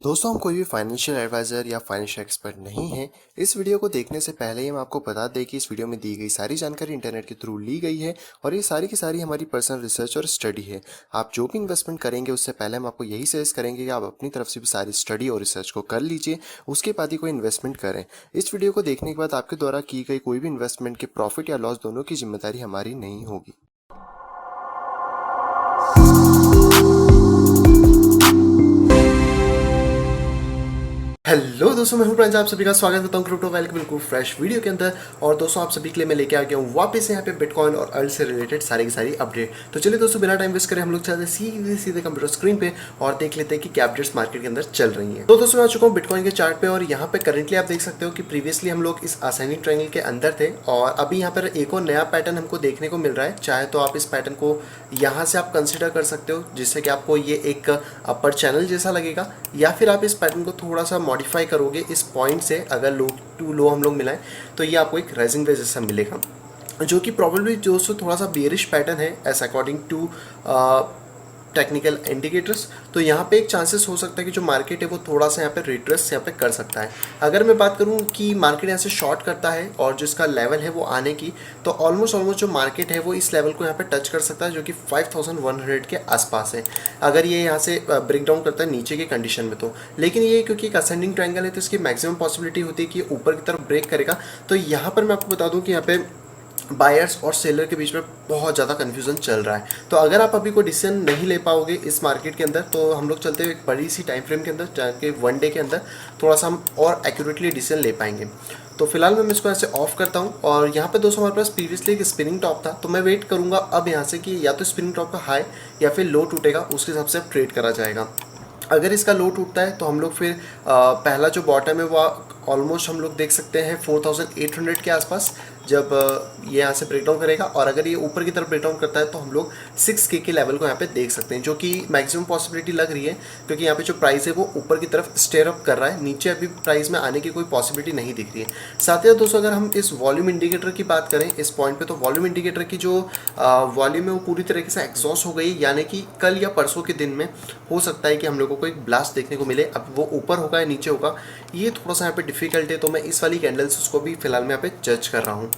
दोस्तों, हम कोई भी फाइनेंशियल एडवाइज़र या फाइनेंशियल एक्सपर्ट नहीं हैं। इस वीडियो को देखने से पहले ही हम आपको बता दें कि इस वीडियो में दी गई सारी जानकारी इंटरनेट के थ्रू ली गई है और ये सारी की सारी हमारी पर्सनल रिसर्च और स्टडी है। आप जो भी इन्वेस्टमेंट करेंगे उससे पहले हम आपको यही सजेस्ट करेंगे कि आप अपनी तरफ से भी सारी स्टडी और रिसर्च को कर लीजिए, उसके बाद ही कोई इन्वेस्टमेंट करें। इस वीडियो को देखने के बाद आपके द्वारा की गई कोई भी इन्वेस्टमेंट के प्रॉफिट या लॉस दोनों की जिम्मेदारी हमारी नहीं होगी। हेलो दोस्तों, मैं हूं प्रांजल, आप सभी का स्वागत करता हूं क्रिप्टो वैली के बिल्कुल फ्रेश वीडियो के अंदर। और दोस्तों, आप सभी के लिए मैं लेके आ गया हूं वापस यहाँ पे बिटकॉइन और अर्ल से रिलेटेड सारी की सारी अपडेट। तो चलिए दोस्तों, बिना टाइम वेस्ट करें हम लोग चलते हैं सीधे कंप्यूटर स्क्रीन पे और देख लेते हैं कि क्या अपडेट्स मार्केट के अंदर चल रही हैं। तो दोस्तों, मैं आ चुका हूँ बिटकॉइन के चार्ट पे और यहाँ पे करेंटली आप देख सकते हो कि प्रीवियसली हम लोग इस असेंडिंग ट्रायंगल के अंदर थे और अभी यहाँ पर एक और नया पैटर्न हमको देखने को मिल रहा है। चाहे तो आप इस पैटर्न को यहाँ से आप कंसिडर कर सकते हो, जिससे कि आपको ये एक अपर चैनल जैसा लगेगा, या फिर आप इस पैटर्न को थोड़ा सा मॉडिफाई करोगे इस पॉइंट से। अगर लो टू लो हम लोग मिलाएं तो ये आपको एक राइजिंग वेव जैसा मिलेगा, जो कि प्रॉब्लली दोस्तों थोड़ा सा बेरिश पैटर्न है as according to technical indicators. तो यहाँ पे एक चांसेस हो सकता है कि जो मार्केट है वो थोड़ा सा यहाँ पे रिट्रेस यहाँ पे कर सकता है। अगर मैं बात करूँ कि मार्केट यहाँ से शॉर्ट करता है और जिसका लेवल है वो आने की, तो ऑलमोस्ट जो मार्केट है वो इस लेवल को यहाँ पे टच कर सकता है, जो कि 5100 के आसपास है, अगर ये यहाँ से ब्रेक डाउन करता है नीचे के कंडीशन में तो। लेकिन ये क्योंकि एक असेंडिंग ट्रायंगल है तो इसकी मैक्सिमम पॉसिबिलिटी होती है कि ऊपर की तरफ ब्रेक करेगा। तो यहाँ पर मैं आपको बता दूँ कि यहाँ पे बायर्स और सेलर के बीच में बहुत ज़्यादा कन्फ्यूज़न चल रहा है। तो अगर आप अभी कोई डिसीजन नहीं ले पाओगे इस मार्केट के अंदर, तो हम लोग चलते हुए एक बड़ी सी टाइम फ्रेम के अंदर, जाके वन डे के अंदर थोड़ा सा हम और एक्यूरेटली डिसीजन ले पाएंगे। तो फिलहाल मैं इसको ऐसे ऑफ करता हूँ और यहाँ पे दोस्तों हमारे पास प्रीवियसली एक स्पिनिंग टॉप था, तो मैं वेट करूँगा अब यहाँ से कि या तो स्पिनिंग टॉप का हाई या फिर लो टूटेगा, उसके हिसाब से ट्रेड करा जाएगा। अगर इसका लो टूटता है तो हम लोग फिर पहला जो बॉटम है वो ऑलमोस्ट हम लोग देख सकते हैं 4800 के आसपास, जब ये यहाँ से ब्रेकडाउन करेगा। और अगर ये ऊपर की तरफ ब्रेकडाउन करता है तो हम लोग 6K के लेवल को यहाँ पे देख सकते हैं, जो कि मैक्सिमम पॉसिबिलिटी लग रही है, क्योंकि यहाँ पे जो प्राइस है वो ऊपर की तरफ स्टेयर अप कर रहा है, नीचे अभी प्राइस में आने की कोई पॉसिबिलिटी नहीं दिख रही है। साथ ही दोस्तों, अगर हम इस वॉल्यूम इंडिकेटर की बात करें इस पॉइंट पे, तो वॉल्यूम इंडिकेटर की जो वॉल्यूम है वो पूरी तरीके से एग्जॉस्ट हो गई, यानी कि कल या परसों के दिन में हो सकता है कि हम लोगों को एक ब्लास्ट देखने को मिले। अब वो ऊपर होगा या नीचे होगा ये थोड़ा सा यहाँ पे डिफिकल्ट है, तो मैं इस वाली कैंडल्स उसको भी फिलहाल मैं यहाँ पे जज कर रहा हूँ।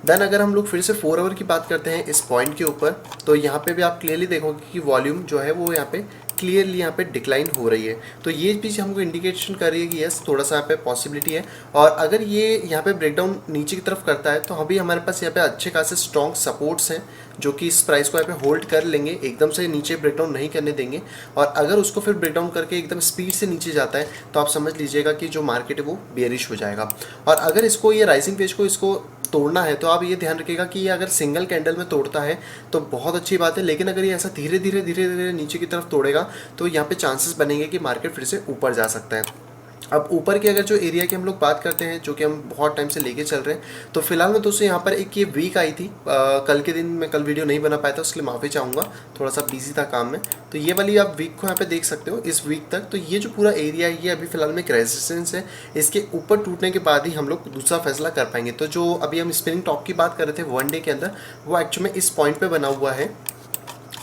देन अगर हम लोग फिर से 4 आवर की बात करते हैं इस पॉइंट के ऊपर, तो यहाँ पे भी आप क्लियरली देखोगे कि वॉल्यूम जो है वो यहाँ पे क्लियरली यहाँ पे डिक्लाइन हो रही है। तो ये चीज़ हमको इंडिकेशन कर रही है कि यस, थोड़ा सा यहाँ पे पॉसिबिलिटी है। और अगर ये यहाँ पे ब्रेकडाउन नीचे की तरफ करता है तो अभी हमारे पास यहाँ पे अच्छे खासे स्ट्रॉन्ग सपोर्ट्स हैं, जो कि इस प्राइस को यहाँ पे होल्ड कर लेंगे, एकदम से नीचे ब्रेकडाउन नहीं करने देंगे। और अगर उसको फिर ब्रेकडाउन करके एकदम स्पीड से नीचे जाता है तो आप समझ लीजिएगा कि जो मार्केट है वो बेरिश हो जाएगा। और अगर इसको ये राइजिंग पेज को इसको तोड़ना है तो आप ये ध्यान रखिएगा कि ये अगर सिंगल कैंडल में तोड़ता है तो बहुत अच्छी बात है, लेकिन अगर ये ऐसा धीरे धीरे नीचे की तरफ तोड़ेगा तो यहाँ पे चांसेस बनेंगे कि मार्केट फिर से ऊपर जा सकता है। अब ऊपर की अगर जो एरिया की हम लोग बात करते हैं, जो कि हम बहुत टाइम से लेके चल रहे हैं, तो फिलहाल में दोस्तों यहाँ पर एक ये वीक आई थी कल के दिन, मैं कल वीडियो नहीं बना पाया था, उसके लिए माफ़ी चाहूँगा, थोड़ा सा बिजी था काम में। तो ये वाली आप वीक को यहाँ पे देख सकते हो, इस वीक तक तो ये जो पूरा एरिया है ये अभी फिलहाल में एक रेजिस्टेंस है, इसके ऊपर टूटने के बाद ही हम लोग दूसरा फैसला कर पाएंगे। तो जो अभी हम स्पिनिंग टॉप की बात कर रहे थे वन डे के अंदर, वो एक्चुअली में इस पॉइंट पर बना हुआ है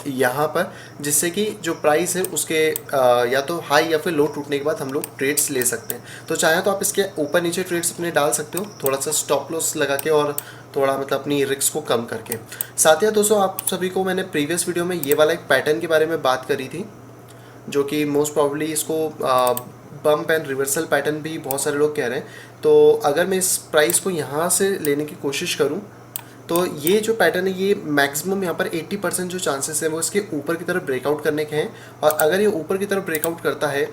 यहाँ पर, जिससे कि जो प्राइस है उसके या तो हाई या फिर लो टूटने के बाद हम लोग ट्रेड्स ले सकते हैं। तो चाहे तो आप इसके ऊपर नीचे ट्रेड्स अपने डाल सकते हो, थोड़ा सा स्टॉप लॉस लगा के और थोड़ा मतलब अपनी रिस्क को कम करके। साथ ही दोस्तों, आप सभी को मैंने प्रीवियस वीडियो में ये वाला एक पैटर्न के बारे में बात करी थी, जो कि मोस्ट प्रॉब्ली इसको बम्प एंड रिवर्सल पैटर्न भी बहुत सारे लोग कह रहे हैं। तो अगर मैं इस प्राइस को यहाँ से लेने की कोशिश करूँ तो ये जो पैटर्न है ये मैक्सिमम यहाँ पर 80% जो चांसेस है वो इसके ऊपर की तरफ ब्रेकआउट करने के हैं। और अगर ये ऊपर की तरफ ब्रेकआउट करता है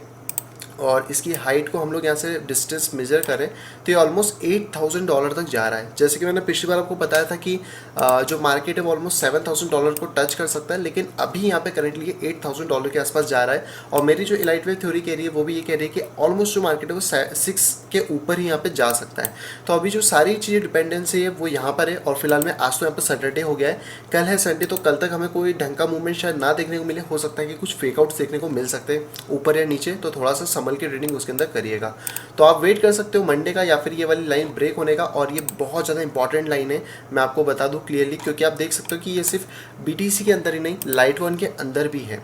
और इसकी हाइट को हम लोग यहाँ से डिस्टेंस मेजर करें तो ये ऑलमोस्ट $8000 तक जा रहा है। जैसे कि मैंने पिछली बार आपको बताया था कि जो मार्केट है वो ऑलमोस्ट $7000 को टच कर सकता है, लेकिन अभी यहाँ पे करेंटली ये $8000 के आसपास जा रहा है। और मेरी जो इलाइट वेव थ्योरी कह रही है वो भी ये कह रही है कि ऑलमोस्ट जो मार्केट है वो 6 के ऊपर ही यहाँ पे जा सकता है। तो अभी जो सारी चीज़ें डिपेंडेंसी है वो यहाँ पर है। और फिलहाल में आज तो यहाँ पर सैटरडे हो गया है, कल है संडे, तो कल तक हमें कोई ढंग का मूवमेंट शायद ना देखने को मिले, हो सकता है कि कुछ फेकआउट्स देखने को मिल सकते हैं ऊपर या नीचे, तो थोड़ा सा संभल के ट्रेडिंग उसके अंदर करिएगा। तो आप वेट कर सकते हो मंडे का या फिर ये वाली लाइन ब्रेक होने का, और ये बहुत ज़्यादा इंपॉर्टेंट लाइन है, मैं आपको बता दूं क्लियरली, क्योंकि आप देख सकते हो कि ये सिर्फ BTC के अंदर ही नहीं, लाइट वन के अंदर भी है।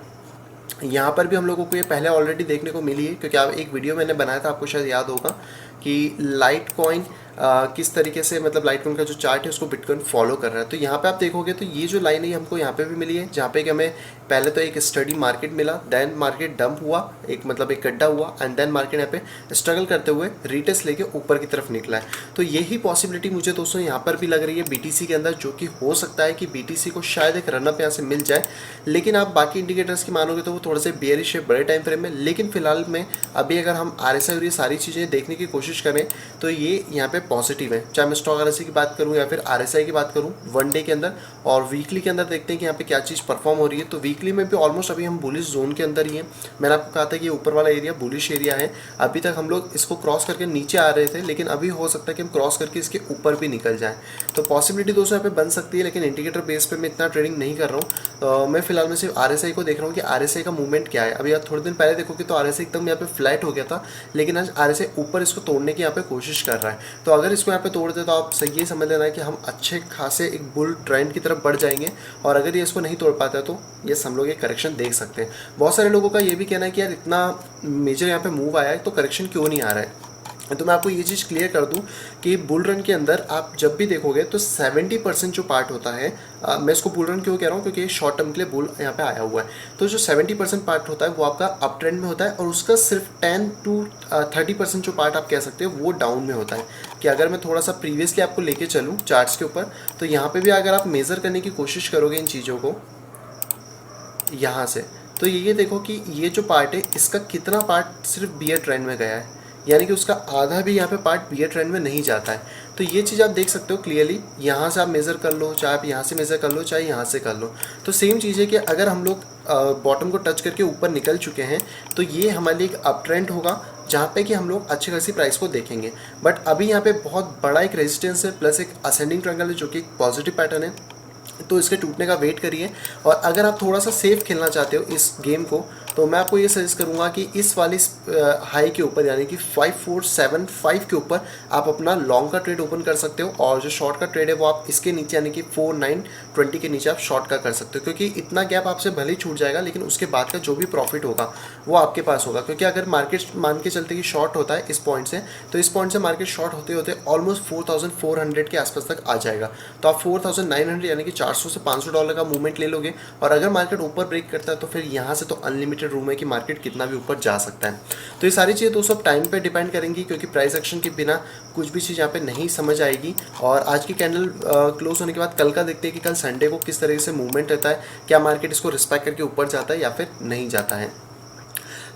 यहाँ पर भी हम लोगों को ये पहले ऑलरेडी देखने को मिली है, क्योंकि आप एक वीडियो मैंने बनाया था, आपको शायद याद होगा कि लाइट कॉइन किस तरीके से, मतलब लाइट कॉइन का जो चार्ट है उसको बिटकॉइन फॉलो कर रहा है। तो यहाँ पे आप देखोगे तो ये जो लाइन है हमको यहाँ पे भी मिली है, जहाँ पे कि हमें पहले तो एक स्टडी मार्केट मिला, देन मार्केट डंप हुआ, एक मतलब एक गड्ढा हुआ, एंड देन मार्केट यहाँ पे स्ट्रगल करते हुए रिटेस्ट लेके ऊपर की तरफ निकला है। तो यही पॉसिबिलिटी मुझे दोस्तों यहाँ पर भी लग रही है बीटीसी के अंदर, जो कि हो सकता है कि बीटीसी को शायद एक रनअप यहाँ से मिल जाए। लेकिन आप बाकी इंडिकेटर्स की मानोगे तो वो थोड़े से बेयरिश है बड़े टाइम फ्रेम में। लेकिन फिलहाल में अभी अगर हम RSI और ये सारी चीज़ें देखने की कोशिश करें तो ये यहाँ पे पॉजिटिव है, चाहे मैं स्टॉक RSI की बात करूँ या फिर RSI की बात करूँ वन डे के अंदर और वीकली के अंदर। देखते हैं कि यहाँ पे क्या चीज़ परफॉर्म हो रही है। तो वीकली में भी ऑलमोस्ट अभी हम बुलिश जोन के अंदर ही हैं। मैंने आपको कहा था कि ये ऊपर वाला एरिया बुलिश एरिया है। अभी तक हम लोग इसको क्रॉस करके नीचे आ रहे थे, लेकिन अभी हो सकता है कि हम क्रॉस करके इसके ऊपर भी निकल जाएं। तो पॉसिबिलिटी दोस्तों यहाँ पे बन सकती है, लेकिन इंडिकेटर बेस पे मैं इतना ट्रेडिंग नहीं कर रहा हूँ। मैं फिलहाल में सिर्फ RSI को देख रहा हूँ कि RSI का मूवमेंट क्या है। अभी आप थोड़े दिन पहले देखोगे तो RSI एकदम यहाँ पे फ्लैट हो गया था, लेकिन आज RSI ऊपर इसको तोड़ने की यहाँ पे कोशिश कर रहा है। तो अगर इसको यहाँ पे तोड़ दे तो आप सही ये समझ लेना है कि हम अच्छे खासे एक बुल ट्रेंड की तरफ बढ़ जाएंगे। और अगर ये इसको नहीं तोड़ पाता है तो ये हम लोग एक करेक्शन देख सकते हैं। बहुत सारे लोगों का ये भी कहना है कि यार इतना मेजर यहाँ पे मूव आया है तो करेक्शन क्यों नहीं आ रहा है। तो मैं आपको ये चीज़ क्लियर कर दूं कि बुल रन के अंदर आप जब भी देखोगे तो 70% जो पार्ट होता है, मैं इसको बुल रन क्यों कह रहा हूँ, क्योंकि शॉर्ट टर्म के लिए बुल यहाँ पे आया हुआ है। तो जो 70% पार्ट होता है वो आपका अप ट्रेंड में होता है, और उसका सिर्फ 10 to 30% जो पार्ट आप कह सकते हो वो डाउन में होता है। कि अगर मैं थोड़ा सा प्रीवियसली आपको लेके चलूँ चार्ट्स के ऊपर, तो यहाँ पर भी अगर आप मेज़र करने की कोशिश करोगे इन चीज़ों को यहाँ से, तो ये देखो कि ये जो पार्ट है इसका कितना पार्ट सिर्फ बियर ट्रेंड में गया है, यानी कि उसका आधा भी यहाँ पे पार्ट बियर ट्रेंड में नहीं जाता है। तो ये चीज़ आप देख सकते हो क्लियरली, यहाँ से आप मेज़र कर लो, चाहे आप यहाँ से मेज़र कर लो, चाहे यहाँ से कर लो। तो सेम चीज़ है कि अगर हम लोग बॉटम को टच करके ऊपर निकल चुके हैं तो ये हमारे लिए एक अप ट्रेंड होगा, जहाँ पे कि हम लोग अच्छी खासी प्राइस को देखेंगे। बट अभी यहाँ पे बहुत बड़ा एक रेजिस्टेंस है प्लस एक असेंडिंग ट्रायंगल है, जो कि एक पॉजिटिव पैटर्न है। तो इसके टूटने का वेट करिए। और अगर आप थोड़ा सा सेफ खेलना चाहते हो इस गेम को, तो मैं आपको ये सजेस्ट करूंगा कि इस वाली हाई के ऊपर यानी कि 5475 के ऊपर आप अपना लॉन्ग का ट्रेड ओपन कर सकते हो, और जो शॉर्ट का ट्रेड है वो आप इसके नीचे यानी कि 4920 के नीचे आप शॉर्ट का कर सकते हो। क्योंकि इतना गैप आपसे भले ही छूट जाएगा, लेकिन उसके बाद का जो भी प्रॉफिट होगा वो आपके पास होगा। क्योंकि अगर मार्केट मान के चलते कि शॉर्ट होता है इस पॉइंट से, तो इस पॉइंट से मार्केट शॉर्ट होते होते ऑलमोस्ट 4400 के आसपास तक आ जाएगा। तो आप 4900 यानी कि $400 से $500 का मूवमेंट ले लोगे, और अगर मार्केट ऊपर ब्रेक करता है तो फिर यहाँ से तो अनलिमिटेड रूम है कि मार्केट कितना भी ऊपर जा सकता है। तो ये सारी चीज़ें दोस्तों टाइम पे डिपेंड करेंगी, क्योंकि प्राइस एक्शन के बिना कुछ भी चीज़ यहाँ पे नहीं समझ आएगी। और आज की कैंडल क्लोज होने के बाद कल का देखते हैं कि कल संडे को किस तरीके से मूवमेंट रहता है, क्या मार्केट इसको रिस्पेक्ट करके ऊपर जाता है या फिर नहीं जाता है।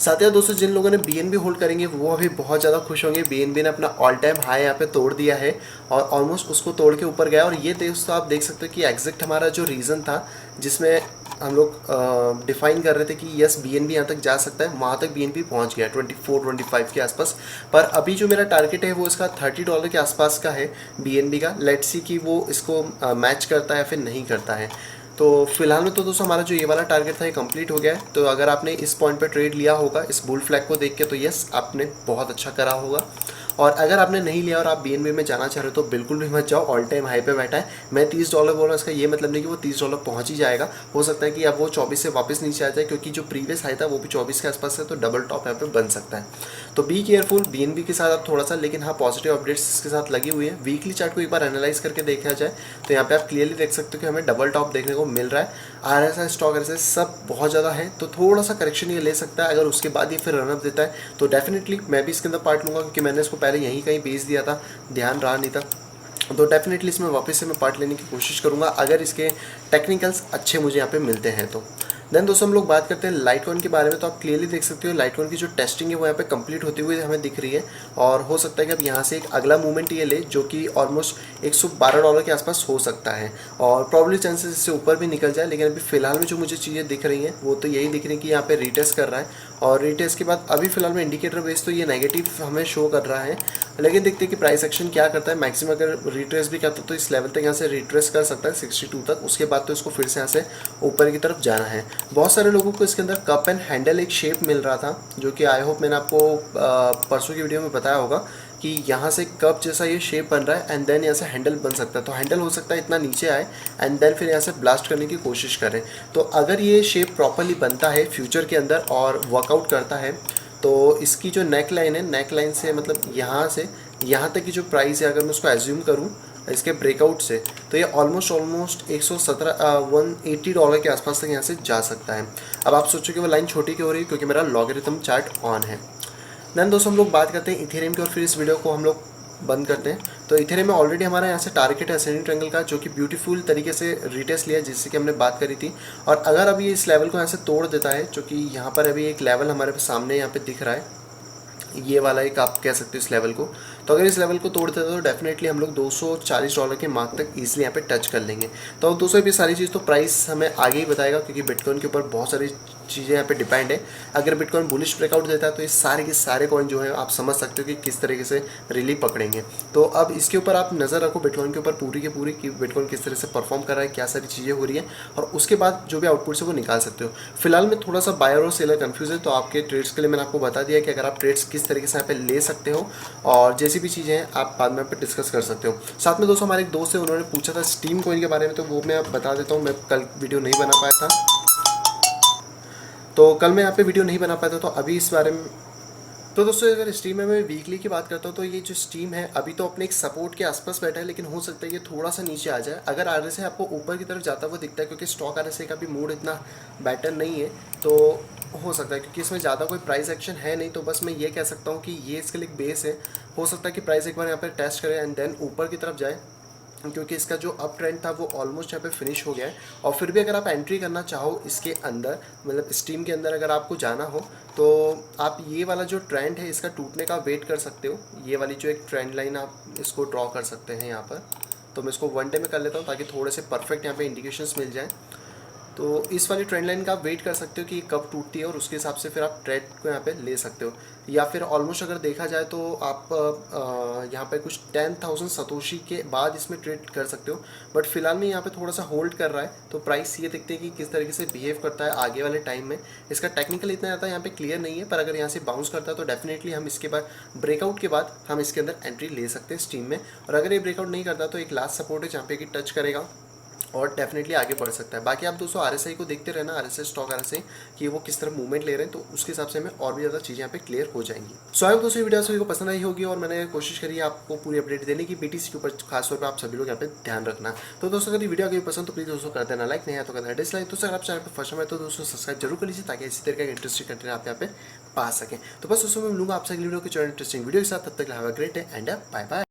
साथ ही दोस्तों जिन लोगों ने BNB होल्ड करेंगे वो अभी बहुत ज़्यादा खुश होंगे। BNB ने अपना ऑल टाइम हाई यहाँ पे तोड़ दिया है और ऑलमोस्ट उसको तोड़ के ऊपर गया। और ये दोस्तों आप देख सकते हो कि एग्जैक्ट हमारा जो रीज़न था जिसमें हम लोग डिफाइन कर रहे थे कि यस BNB यहाँ तक जा सकता है, वहाँ तक BNB पहुँच गया 24-25 के आसपास। पर अभी जो मेरा टारगेट है वो इसका $30 के आसपास का है BNB का। लेट्स सी कि वो इसको मैच करता है या फिर नहीं करता है। तो फिलहाल में तो दोस्तों हमारा जो ये वाला टारगेट था ये कंप्लीट हो गया है। तो अगर आपने इस पॉइंट पे ट्रेड लिया होगा इस बुल फ्लैग को देख के, तो यस आपने बहुत अच्छा करा होगा। और अगर आपने नहीं लिया और आप BNB में जाना चाह रहे हो तो बिल्कुल भी मत जाओ, ऑल टाइम हाई पे बैठा है। मैं $30 बोल रहा हूँ, इसका ये मतलब नहीं कि वो $30 पहुँच ही जाएगा। हो सकता है कि अब वो 24 से वापस नीचे आ जाए, क्योंकि जो प्रीवियस हाई था वो भी 24 के आसपास है, तो डबल टॉप यहाँ पे बन सकता है। तो बी केयरफुल BNB के साथ आप थोड़ा सा, लेकिन हाँ पॉजिटिव अपडेट्स इसके साथ लगी हुई है। वीकली चार्ट को एक बार एनालाइज करके देखा जाए तो यहाँ पे आप क्लियरली देख सकते हो कि हमें डबल टॉप देखने को मिल रहा है। RSI स्टॉक RSI सब बहुत ज़्यादा है, तो थोड़ा सा करेक्शन ये ले सकता है। अगर उसके बाद ये फिर रनअप देता है तो डेफिनेटली मैं भी इसके अंदर पार्ट लूँगा, क्योंकि मैंने इसको पहले यहीं कहीं बेच दिया था, ध्यान रहा नहीं था। तो डेफिनेटली इसमें वापस से मैं पार्ट लेने की कोशिश करूँगा अगर इसके टेक्निकल्स अच्छे मुझे यहाँ पे मिलते हैं तो। देन दोस्तों हम लोग बात करते हैं लाइटकॉइन के बारे में। तो आप क्लियरली देख सकते हो लाइटकॉइन की जो टेस्टिंग है वो यहाँ पे कंप्लीट होती हुई हमें दिख रही है। और हो सकता है कि अब यहाँ से एक अगला मूवमेंट ये ले जो कि ऑलमोस्ट $112 के आसपास हो सकता है, और प्रॉब्ली चांसेस इससे ऊपर भी निकल जाए। लेकिन अभी फिलहाल में जो मुझे चीज़ें दिख रही हैं वो तो यही दिख रही है कि यहाँ पे रिटेस्ट कर रहा है, और रिटेस्ट के बाद अभी फिलहाल में इंडिकेटर बेस तो ये नेगेटिव हमें शो कर रहा है। लेकिन देखते हैं कि प्राइस एक्शन क्या करता है। मैक्सिमम अगर रिट्रेस भी करता है तो इस लेवल तक यहाँ से रिट्रेस कर सकता है 62 तक, उसके बाद तो इसको फिर से यहाँ से ऊपर की तरफ जाना है। बहुत सारे लोगों को इसके अंदर कप एंड हैंडल एक शेप मिल रहा था, जो कि आई होप मैंने आपको परसों की वीडियो में बताया होगा कि यहाँ से कप जैसा ये शेप बन रहा है एंड देन यहाँ से हैंडल बन सकता है। तो हैंडल हो सकता है इतना नीचे आए एंड देन फिर यहाँ से ब्लास्ट करने की कोशिश करें। तो अगर ये शेप प्रॉपरली बनता है फ्यूचर के अंदर और वर्कआउट करता है तो इसकी जो नेक लाइन है, नेक लाइन से मतलब यहाँ से यहाँ तक की जो प्राइस है, अगर मैं उसको एज्यूम करूँ इसके ब्रेकआउट से, तो ये ऑलमोस्ट 180 डॉलर के आसपास तक यहाँ से जा सकता है। अब आप सोचो कि वो लाइन छोटी क्यों हो रही है, क्योंकि मेरा लॉगरिथम चार्ट ऑन है। देन दोस्तों हम लोग बात करते हैं इथेरियम की और फिर इस वीडियो को हम लोग बंद करते हैं। तो इथेरियम में ऑलरेडी हमारा यहाँ से टारगेट है असेंडिंग ट्रायंगल का, जो कि ब्यूटीफुल तरीके से रिटेस्ट लिया जिससे कि हमने बात करी थी। और अगर अभी इस लेवल को यहाँ से तोड़ देता है, जो कि यहाँ पर अभी एक लेवल हमारे सामने यहाँ पे दिख रहा है, ये वाला एक आप कह सकते हो इस लेवल को, तो अगर इस लेवल को तोड़ देता तो डेफिनेटली हम लोग 240 डॉलर के मार्क तक ईजिली यहाँ पे टच कर लेंगे। तो दोस्तों ये सारी चीज़ तो प्राइस हमें आगे ही बताएगा, क्योंकि बिटकॉइन के ऊपर बहुत सारी चीज़ें यहाँ पे डिपेंड है। अगर बिटकॉइन बुलिश ब्रेकआउट देता है तो ये सारे के सारे कॉइन जो है आप समझ सकते हो कि किस तरीके से रिली पकड़ेंगे। तो अब इसके ऊपर आप नज़र रखो बिटकॉइन के ऊपर पूरी की पूरी, कि बिटकॉइन किस तरह से परफॉर्म कर रहा है, क्या सारी चीज़ें हो रही है, और उसके बाद जो भी आउटपुट है वो निकाल सकते हो। फिलहाल में थोड़ा सा बायर और सेलर कन्फ्यूज है, तो आपके ट्रेड्स के लिए मैंने आपको बता दिया कि अगर आप ट्रेड्स किस तरीके से यहाँ पे ले सकते हो और जैसी भी चीज़ें हैं आप बाद में यहाँ पे डिस्कस कर सकते हो। साथ में दोस्तों हमारे एक दोस्त है, उन्होंने पूछा था स्टीम कॉइन के बारे में, तो वो मैं बता देता हूँ। मैं कल वीडियो नहीं बना पाया था, तो कल मैं यहाँ पे वीडियो नहीं बना पाया था, तो अभी इस बारे में। तो दोस्तों अगर स्टीम में मैं वीकली की बात करता हूँ तो ये जो स्टीम है अभी तो अपने एक सपोर्ट के आसपास बैठा है, लेकिन हो सकता है ये थोड़ा सा नीचे आ जाए। अगर आरएसआई आपको ऊपर की तरफ जाता हुआ दिखता है, क्योंकि स्टॉक आरएसआई का भी मूड इतना बेटर नहीं है, तो हो सकता है, क्योंकि इसमें ज़्यादा कोई प्राइस एक्शन है नहीं, तो बस मैं ये कह सकता हूँ कि ये इसके लिए एक बेस है। हो सकता है कि प्राइस एक बार यहाँ पर टेस्ट करे एंड देन ऊपर की तरफ जाए, क्योंकि इसका जो अप ट्रेंड था वो ऑलमोस्ट यहाँ पे फिनिश हो गया है। और फिर भी अगर आप एंट्री करना चाहो इसके अंदर, मतलब स्टीम के अंदर अगर आपको जाना हो, तो आप ये वाला जो ट्रेंड है इसका टूटने का वेट कर सकते हो। ये वाली जो एक ट्रेंड लाइन आप इसको ड्रॉ कर सकते हैं यहाँ पर। तो मैं इसको 1 डे में कर लेता हूँ ताकि थोड़े से परफेक्ट यहाँ पे इंडिकेशंस मिल जाएँ। तो इस वाली ट्रेंड लाइन का आप वेट कर सकते हो कि कब टूटती है, और उसके हिसाब से फिर आप ट्रेड को यहाँ पे ले सकते हो। या फिर ऑलमोस्ट अगर देखा जाए तो आप यहाँ पे कुछ 10,000 सतोशी के बाद इसमें ट्रेड कर सकते हो। बट फिलहाल में यहाँ पे थोड़ा सा होल्ड कर रहा है, तो प्राइस ये देखते हैं कि किस तरीके से बिहेव करता है आगे वाले टाइम में। इसका टेक्निकल इतना ज़्यादा यहाँ पे क्लियर नहीं है, पर अगर यहाँ से बाउंस करता है तो डेफिनेटली हम इसके बाद ब्रेकआउट के बाद हम इसके अंदर एंट्री ले सकते हैं स्टीम में। और अगर ये ब्रेकआउट नहीं करता तो एक लास्ट सपोर्ट है जहाँ पे कि टच करेगा और डेफिनेटली आगे बढ़ सकता है। बाकी आप दोस्तों आरएसआई को देखते रहना, आरएसआई स्टॉक आरएसआई कि वो किस तरह मूवमेंट ले रहे हैं, तो उसके हिसाब से हमें और भी ज़्यादा चीज़ें यहाँ पे क्लियर हो जाएंगी। सो आई होप दोस्तों वीडियो सभी को पसंद आई होगी, और मैंने कोशिश करी है आपको पूरी अपडेट देने की बीटीसी के ऊपर, खासतौर पर आप सभी लोग यहाँ पे ध्यान रखना। तो दोस्तों अगर ये वीडियो अगर पसंद तो प्लीज़ दोस्तों कर देना लाइक, नहीं है तो करना डिसलाइक। दोस्तों अगर आप चैनल पर फर्स्ट टाइम है तो दोस्तों सब्सक्राइब जरूर कर लीजिए, ताकि इसी तरह का इंटरेस्टिंग कंटेंट आप यहाँ पे पा सकें। तो बस दोस्तों मैं मिलूंगा आपसे अगली वीडियो के इंटरेस्टिंग वीडियो के साथ, तब तक have a great day and bye bye.